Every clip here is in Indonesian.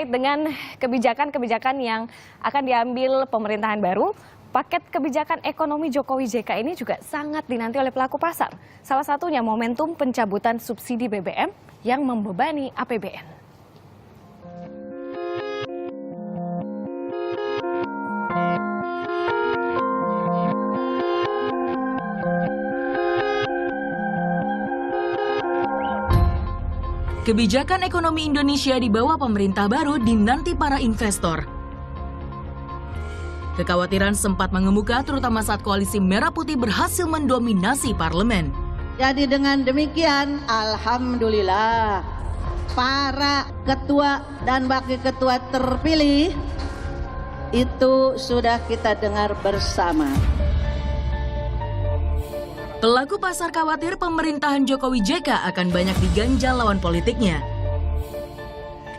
terkait dengan kebijakan-kebijakan yang akan diambil pemerintahan baru, paket kebijakan ekonomi Jokowi JK ini juga sangat dinanti oleh pelaku pasar. Salah satunya momentum pencabutan subsidi BBM yang membebani APBN. Kebijakan ekonomi Indonesia di bawah pemerintah baru dinanti para investor. Kekhawatiran sempat mengemuka terutama saat koalisi Merah Putih berhasil mendominasi parlemen. Jadi dengan demikian, alhamdulillah, para ketua dan wakil ketua terpilih itu sudah kita dengar bersama. Pelaku pasar khawatir pemerintahan Jokowi JK akan banyak diganjal lawan politiknya.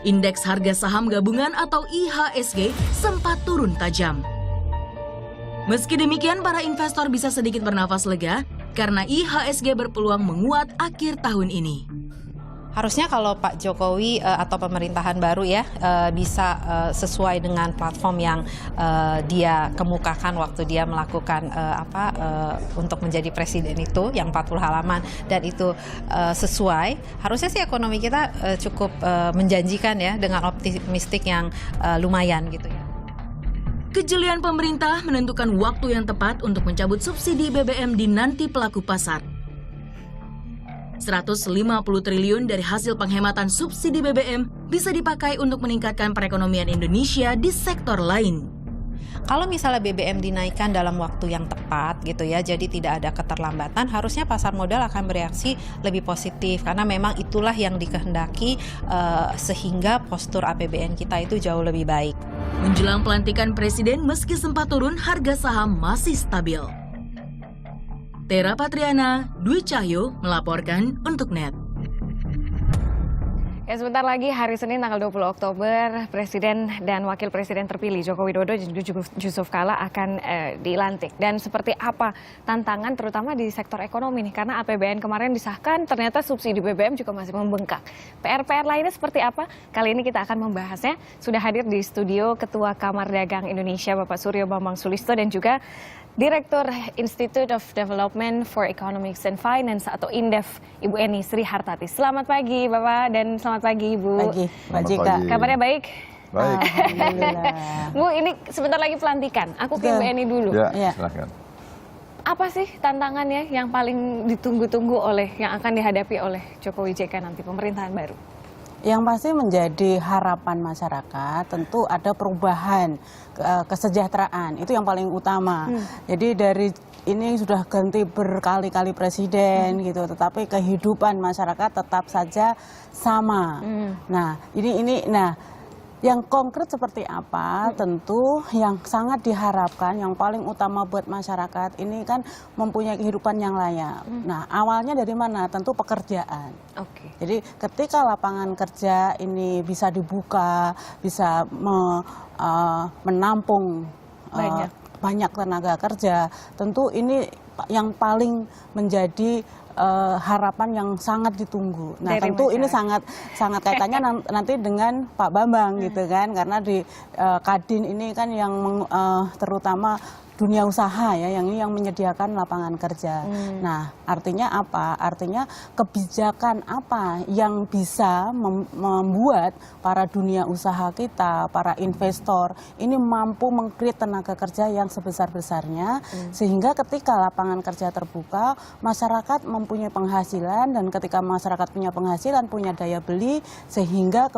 Indeks harga saham gabungan atau IHSG sempat turun tajam. Meski demikian, para investor bisa sedikit bernafas lega karena IHSG berpeluang menguat akhir tahun ini. Harusnya kalau Pak Jokowi atau pemerintahan baru ya bisa sesuai dengan platform yang dia kemukakan waktu dia melakukan untuk menjadi presiden itu yang 40 halaman dan itu sesuai, harusnya sih ekonomi kita cukup menjanjikan ya dengan optimistik yang lumayan gitu ya. Kejelian pemerintah menentukan waktu yang tepat untuk mencabut subsidi BBM dinanti pelaku pasar. 150 triliun dari hasil penghematan subsidi BBM bisa dipakai untuk meningkatkan perekonomian Indonesia di sektor lain. Kalau misalnya BBM dinaikkan dalam waktu yang tepat gitu ya, jadi tidak ada keterlambatan, harusnya pasar modal akan bereaksi lebih positif karena memang itulah yang dikehendaki sehingga postur APBN kita itu jauh lebih baik. Menjelang pelantikan presiden, meski sempat turun, harga saham masih stabil. Tera Patriana, Dwi Cahyo melaporkan untuk NET. Ya, sebentar lagi hari Senin tanggal 20 Oktober, Presiden dan Wakil Presiden terpilih Joko Widodo dan juga Yusuf Kala akan dilantik. Dan seperti apa tantangan terutama di sektor ekonomi nih, karena APBN kemarin disahkan, ternyata subsidi BBM juga masih membengkak. PR-PR lainnya seperti apa? Kali ini kita akan membahasnya. Sudah hadir di studio Ketua Kamar Dagang Indonesia Bapak Suryo Bambang Sulisto dan juga Direktur Institute of Development for Economics and Finance atau INDEF, Ibu Eni Sri Hartati. Selamat pagi Bapak dan selamat pagi Ibu. Pagi, Mbak Jika. Kabarnya baik? Baik. Alhamdulillah. Bu, ini sebentar lagi pelantikan. Aku ke Ibu Eni dulu. Ya. Silakan. Apa sih tantangannya yang paling ditunggu-tunggu yang akan dihadapi oleh Jokowi JK nanti pemerintahan baru? Yang pasti menjadi harapan masyarakat tentu ada perubahan kesejahteraan, itu yang paling utama. Jadi dari ini sudah ganti berkali-kali presiden gitu, tetapi kehidupan masyarakat tetap saja sama. Nah, yang konkret seperti apa, tentu yang sangat diharapkan, yang paling utama buat masyarakat ini kan mempunyai kehidupan yang layak. Nah, awalnya dari mana? Tentu pekerjaan. Jadi ketika lapangan kerja ini bisa dibuka, bisa menampung banyak tenaga kerja, tentu ini yang paling menjadi harapan yang sangat ditunggu. Nah, tentu ini sangat kaitannya nanti dengan Pak Bambang gitu kan, karena di Kadin ini kan yang terutama dunia usaha ya, yang menyediakan lapangan kerja. Nah, artinya apa? Artinya kebijakan apa yang bisa membuat para dunia usaha kita, para investor ini mampu meng-create tenaga kerja yang sebesar-besarnya, sehingga ketika lapangan kerja terbuka, masyarakat mempunyai penghasilan, dan ketika masyarakat punya penghasilan, punya daya beli, sehingga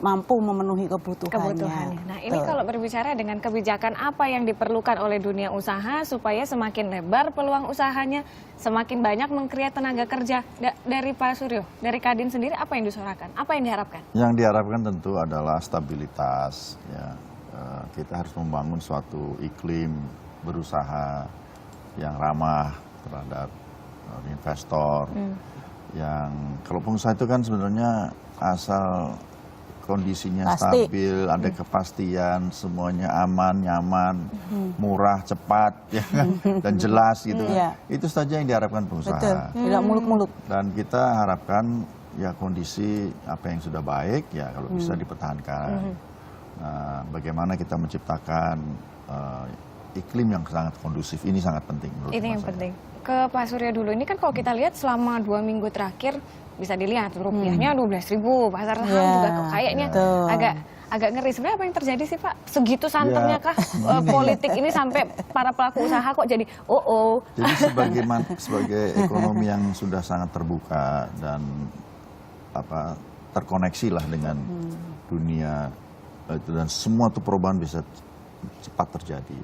mampu memenuhi kebutuhannya. Nah, ini kalau berbicara dengan kebijakan apa yang diperlukan oleh dunia usaha supaya semakin lebar peluang usahanya, semakin banyak meng-create tenaga kerja. Dari Pak Suryo, dari Kadin sendiri apa yang disuarakan? Apa yang diharapkan? Yang diharapkan tentu adalah stabilitas. Ya. Kita harus membangun suatu iklim berusaha yang ramah terhadap investor. Yang kalau pengusaha itu kan sebenarnya asal kondisinya stabil, ada kepastian, semuanya aman, nyaman, murah, cepat, ya kan? Dan jelas gitu. Itu saja yang diharapkan pengusaha. Betul, tidak muluk-muluk. Dan kita harapkan ya kondisi apa yang sudah baik ya kalau bisa dipertahankan. Nah, bagaimana kita menciptakan iklim yang sangat kondusif ini sangat penting menurut Ini yang saya. penting. Ke Pak Surya dulu, ini kan kalau kita lihat selama 2 minggu terakhir bisa dilihat rupiahnya 12.000, pasar saham juga kok kayaknya Betul. agak ngeri. Sebenarnya apa yang terjadi sih Pak? Segitu santernya kah politik ini sampai para pelaku usaha kok jadi Jadi sebagai ekonomi yang sudah sangat terbuka dan terkoneksi lah dengan dunia itu, dan semua tuh perubahan bisa cepat terjadi.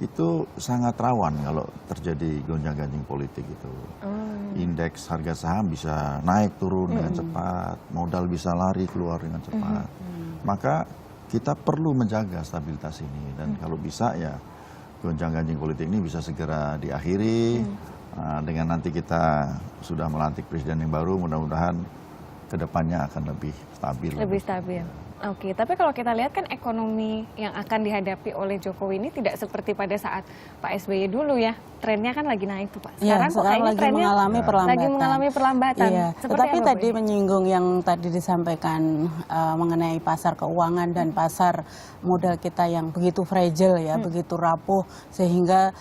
Itu sangat rawan kalau terjadi gonjang-ganjing politik itu. Indeks harga saham bisa naik turun dengan cepat, modal bisa lari keluar dengan cepat. Maka kita perlu menjaga stabilitas ini, dan kalau bisa ya gonjang-ganjing politik ini bisa segera diakhiri. Dengan nanti kita sudah melantik presiden yang baru, mudah-mudahan kedepannya akan lebih stabil. lebih stabil. Oke, tapi kalau kita lihat kan ekonomi yang akan dihadapi oleh Jokowi ini tidak seperti pada saat Pak SBY dulu ya. Trennya kan lagi naik tuh Pak. Iya, Sekarang kok sekarang kayaknya lagi trennya mengalami perlambatan. Iya. Seperti Tetapi apa, Bu? tadi menyinggung yang tadi disampaikan mengenai pasar keuangan dan pasar modal kita yang begitu fragile ya, begitu rapuh, sehingga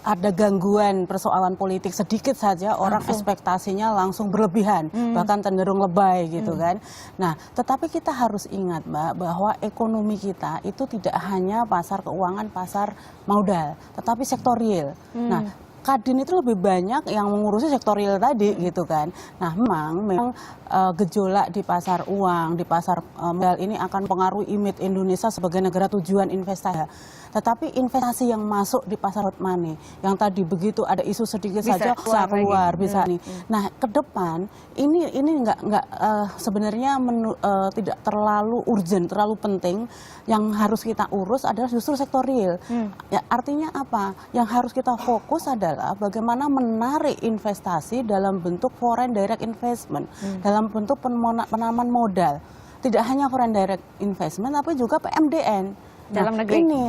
ada gangguan persoalan politik sedikit saja orang ekspektasinya langsung berlebihan, bahkan cenderung lebay gitu kan. Nah, tetapi kita harus ingat Mbak bahwa ekonomi kita itu tidak hanya pasar keuangan, pasar modal, tetapi sektorial. Nah, Kadin itu lebih banyak yang mengurusi sektorial tadi gitu kan. Nah, memang gejolak di pasar uang, di pasar modal ini akan pengaruhi image Indonesia sebagai negara tujuan investasi. Tetapi investasi yang masuk di pasar hot money, yang tadi begitu ada isu sedikit Bisa saja keluar lagi. bisa nih. Nah, ke depan ini nggak sebenarnya tidak terlalu urgent, terlalu penting. Yang harus kita urus adalah justru sektorial. Ya, artinya apa? Yang harus kita fokus adalah bagaimana menarik investasi dalam bentuk foreign direct investment, dalam bentuk penanaman modal. Tidak hanya foreign direct investment, tapi juga PMDN. Dalam negeri. Ini,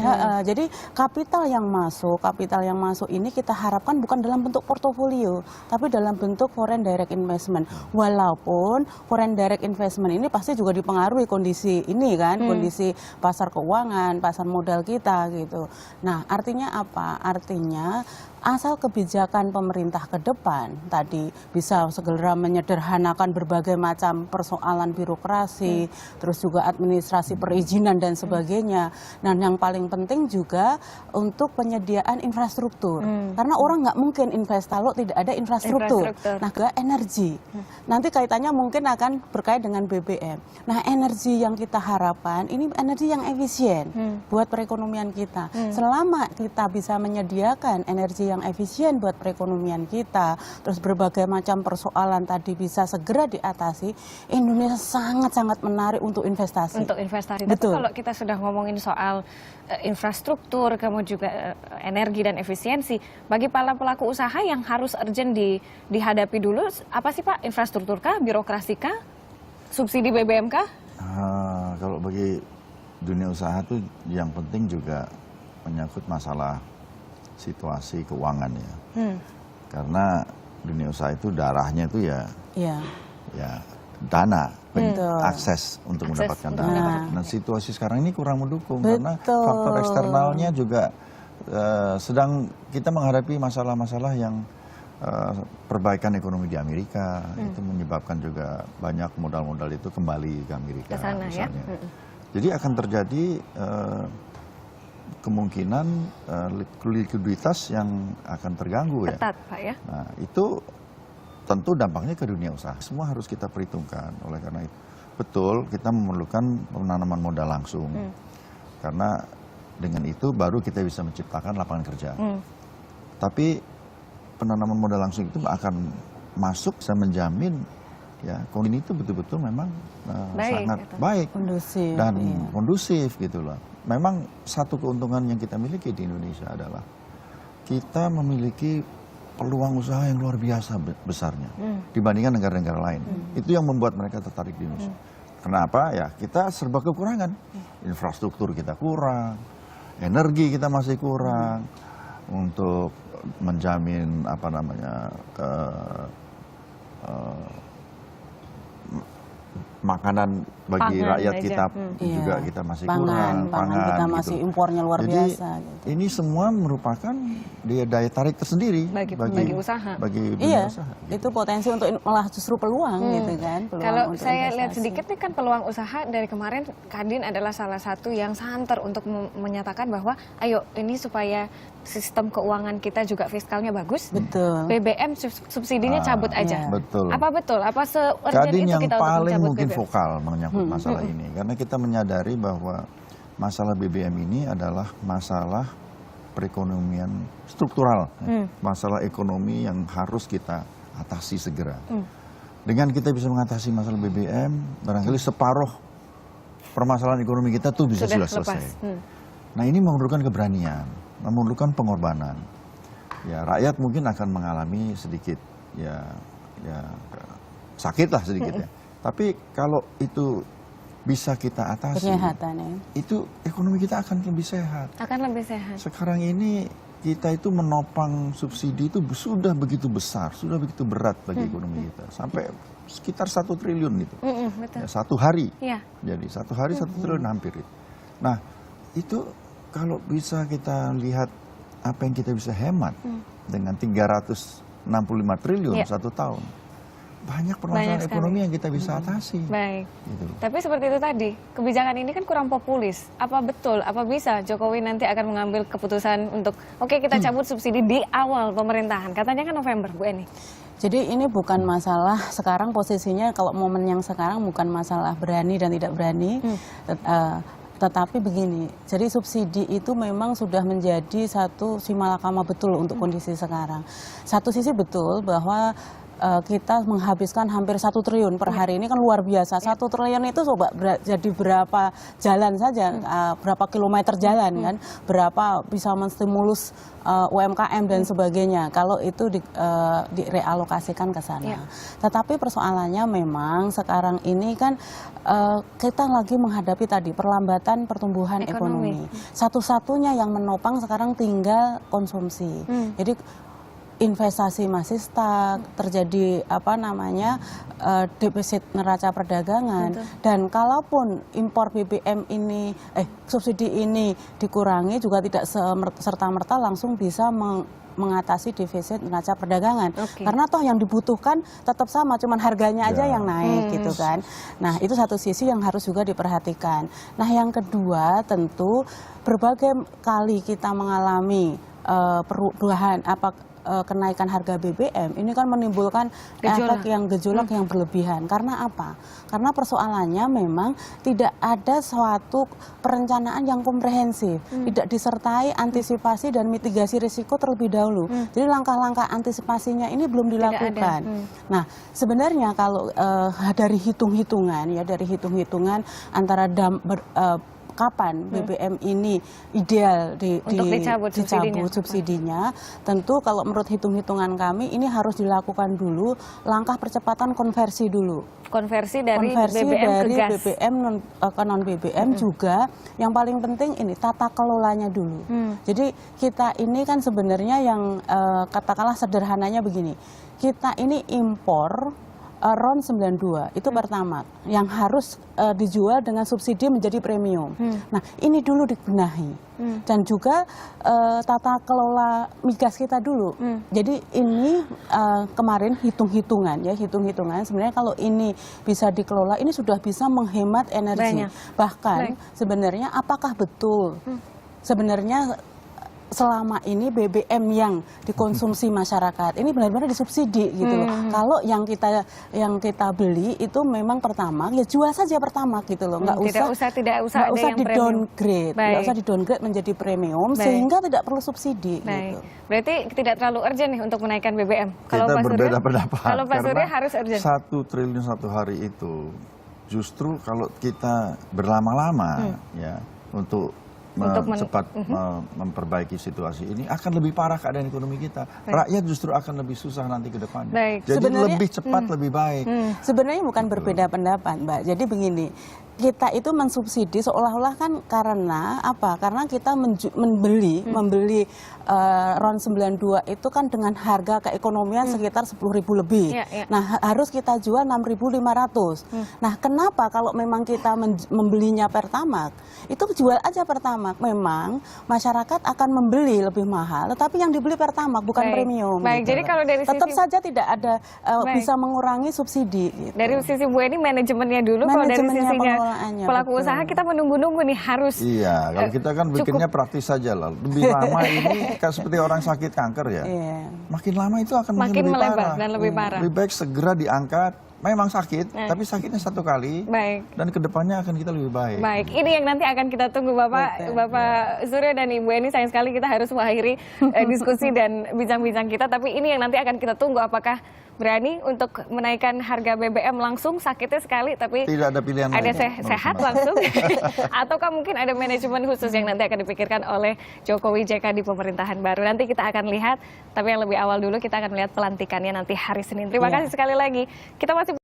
jadi kapital yang masuk ini kita harapkan bukan dalam bentuk portofolio, tapi dalam bentuk foreign direct investment. Walaupun foreign direct investment ini pasti juga dipengaruhi kondisi ini kan, kondisi pasar keuangan, pasar modal kita gitu. Nah, artinya apa? Artinya asal kebijakan pemerintah ke depan tadi bisa segera menyederhanakan berbagai macam persoalan birokrasi, terus juga administrasi perizinan dan sebagainya. Dan yang paling penting juga untuk penyediaan infrastruktur. Karena orang nggak mungkin invest kalau tidak ada infrastruktur. Nah, juga energi. Nanti kaitannya mungkin akan berkait dengan BBM. Nah, energi yang kita harapkan ini energi yang efisien buat perekonomian kita. Selama kita bisa menyediakan energi yang efisien buat perekonomian kita, terus berbagai macam persoalan tadi bisa segera diatasi, Indonesia sangat-sangat menarik untuk investasi. Untuk investasi. Betul. Tapi kalau kita sudah ngomongin soal infrastruktur, kemudian juga energi dan efisiensi, bagi para pelaku usaha yang harus urgent dihadapi dulu, apa sih Pak? Infrastruktur kah? Birokrasi kah? Subsidi BBM kah? Kalau bagi dunia usaha tuh yang penting juga menyangkut masalah situasi keuangan ya. Karena dunia usaha itu darahnya itu ya dana, akses untuk mendapatkan dana. Dan situasi sekarang ini kurang mendukung karena faktor eksternalnya juga sedang kita menghadapi masalah-masalah yang perbaikan ekonomi di Amerika itu menyebabkan juga banyak modal-modal itu kembali ke Amerika. Ke sana, misalnya. ya? Jadi akan terjadi kemungkinan likuiditas yang akan terganggu ya. Ketat Pak ya. Nah, itu tentu dampaknya ke dunia usaha. Semua harus kita perhitungkan. Oleh karena itu, betul kita memerlukan penanaman modal langsung. Karena dengan itu baru kita bisa menciptakan lapangan kerja. Tapi penanaman modal langsung itu akan masuk bisa menjamin ya kondisi itu betul-betul memang sangat baik kondusif dan kondusif gitu loh. Memang satu keuntungan yang kita miliki di Indonesia adalah kita memiliki peluang usaha yang luar biasa besarnya dibandingkan negara-negara lain. Itu yang membuat mereka tertarik di Indonesia. Kenapa? Ya kita serba kekurangan. Infrastruktur kita kurang, energi kita masih kurang untuk menjamin makanan bagi Pangan rakyat aja. kita juga Iya. kita masih Pangan kurang, kita gitu. masih impornya luar Jadi, biasa. Gitu. ini semua merupakan daya tarik tersendiri Bagi usaha. bagi dunia Iya, usaha. itu potensi untuk malah justru peluang gitu kan. Peluang Kalau untuk saya lihat investasi. sedikit nih kan peluang usaha dari kemarin Kadin adalah salah satu yang santer untuk menyatakan bahwa ayo ini supaya sistem keuangan kita juga fiskalnya bagus. Betul. BBM subsidinya cabut aja. iya. Betul. Apa betul? Apa se-urgent Kadin itu yang kita untuk paling mencabut mungkin BBM? vokal menyangkut masalah ini, karena kita menyadari bahwa masalah BBM ini adalah masalah perekonomian struktural, masalah ekonomi yang harus kita atasi segera. Dengan kita bisa mengatasi masalah BBM, barangkali separuh permasalahan ekonomi kita tuh bisa sudah selesai. Nah, ini memerlukan keberanian, memerlukan pengorbanan. Ya, rakyat mungkin akan mengalami sedikit ya sakit lah sedikit ya. Tapi kalau itu bisa kita atasi, Kesehatan ya. itu ekonomi kita akan lebih sehat. Akan lebih sehat. Sekarang ini kita itu menopang subsidi itu sudah begitu besar, sudah begitu berat bagi ekonomi kita, sampai sekitar 1 triliun itu. Betul. Ya, satu hari. Iya. Jadi 1 hari 1 triliun hampir itu. Nah, itu kalau bisa kita lihat apa yang kita bisa hemat dengan 365 triliun Iya. 1 tahun. Banyak permasalahan sekali. ekonomi yang kita bisa atasi. Baik. Gitu. Tapi seperti itu tadi, kebijakan ini kan kurang populis. Apa betul, apa bisa Jokowi nanti akan mengambil keputusan untuk, oke kita cabut subsidi di awal pemerintahan. Katanya kan November, Bu Eni. Jadi ini bukan masalah sekarang posisinya, kalau momen yang sekarang bukan masalah berani dan tidak berani. Tetapi begini, jadi subsidi itu memang sudah menjadi satu simalakama betul untuk kondisi sekarang. Satu sisi betul bahwa kita menghabiskan hampir 1 triliun per hari, ini kan luar biasa. 1 triliun itu coba jadi berapa jalan saja, berapa kilometer jalan kan, berapa bisa menstimulus UMKM dan sebagainya kalau itu direalokasikan ke sana. Tetapi persoalannya memang sekarang ini kan kita lagi menghadapi tadi perlambatan pertumbuhan ekonomi. Satu-satunya yang menopang sekarang tinggal konsumsi. Jadi investasi masih stuck, terjadi defisit neraca perdagangan. Dan kalaupun impor BBM ini subsidi ini dikurangi juga tidak serta-merta langsung bisa mengatasi defisit neraca perdagangan. Karena toh yang dibutuhkan tetap sama, cuman harganya aja yang naik gitu kan. Nah, itu satu sisi yang harus juga diperhatikan. Nah, yang kedua tentu berbagai kali kita mengalami perubahan kenaikan harga BBM ini kan menimbulkan efek yang gejolak yang berlebihan. Karena apa? Karena persoalannya memang tidak ada suatu perencanaan yang komprehensif, tidak disertai antisipasi dan mitigasi risiko terlebih dahulu. Jadi langkah-langkah antisipasinya ini belum dilakukan. Nah, sebenarnya kalau dari hitung-hitungan antara kapan BBM ini ideal dicabut subsidinya. Tentu kalau menurut hitung-hitungan kami ini harus dilakukan dulu langkah percepatan konversi dulu. Konversi dari BBM ke gas. BBM ke non BBM juga yang paling penting ini tata kelolanya dulu. Jadi kita ini kan sebenarnya yang katakanlah sederhananya begini. Kita ini impor RON 92 itu pertama yang harus dijual dengan subsidi menjadi premium. Nah, ini dulu dibenahi. Dan juga tata kelola migas kita dulu. Jadi ini kemarin hitung-hitungan sebenarnya kalau ini bisa dikelola ini sudah bisa menghemat energi. Bahkan sebenarnya apakah betul sebenarnya selama ini BBM yang dikonsumsi masyarakat ini benar-benar disubsidi gitu loh. Kalau yang kita beli itu memang pertama ya jual saja pertama gitu loh, nggak usah di downgrade, nggak usah di downgrade menjadi premium sehingga tidak perlu subsidi. Gitu. Berarti tidak terlalu urgent nih untuk menaikkan BBM. Kalau Kita Pak berbeda pendapat. Kalau Pak Surya harus urgent. 1 triliun 1 hari itu justru kalau kita berlama-lama ya untuk cepat memperbaiki situasi ini akan lebih parah keadaan ekonomi kita. Rakyat justru akan lebih susah nanti ke depannya. Jadi lebih cepat lebih baik. Sebenarnya bukan berbeda pendapat, Mbak. Jadi begini, kita itu mensubsidi seolah-olah kan karena apa? Karena kita membeli RON 92 itu kan dengan harga keekonomian sekitar 10.000 lebih. Nah, harus kita jual 6.500. Nah, kenapa kalau memang kita membelinya Pertamax, itu jual aja Pertamax. Memang masyarakat akan membeli lebih mahal, tetapi yang dibeli Pertamax bukan premium. Baik, gitu. jadi kalau dari tetap sisi saja tidak ada bisa mengurangi subsidi. Gitu. dari sisi Bu Eni manajemennya dulu, kalau dari sisinya pelaku usaha kita menunggu-nunggu nih harus. Iya, kalau kita kan bikinnya praktis saja lah. Lebih lama ini kan seperti orang sakit kanker ya. Makin lama itu akan makin lebih melebar parah. dan lebih parah. Lebih baik segera diangkat. Memang sakit, tapi sakitnya 1 kali. Baik. Dan kedepannya akan kita lebih baik. Baik, ini yang nanti akan kita tunggu Bapak Suryo dan Ibu Eni. Sayang sekali kita harus mengakhiri diskusi dan bincang-bincang kita. Tapi ini yang nanti akan kita tunggu, apakah berani untuk menaikkan harga BBM langsung, sakitnya sekali tapi tidak ada pilihan ada lain. sehat langsung, ataukah mungkin ada manajemen khusus yang nanti akan dipikirkan oleh Jokowi JK di pemerintahan baru. Nanti kita akan lihat, tapi yang lebih awal dulu kita akan lihat pelantikannya nanti hari Senin. Terima kasih sekali lagi. Kita masih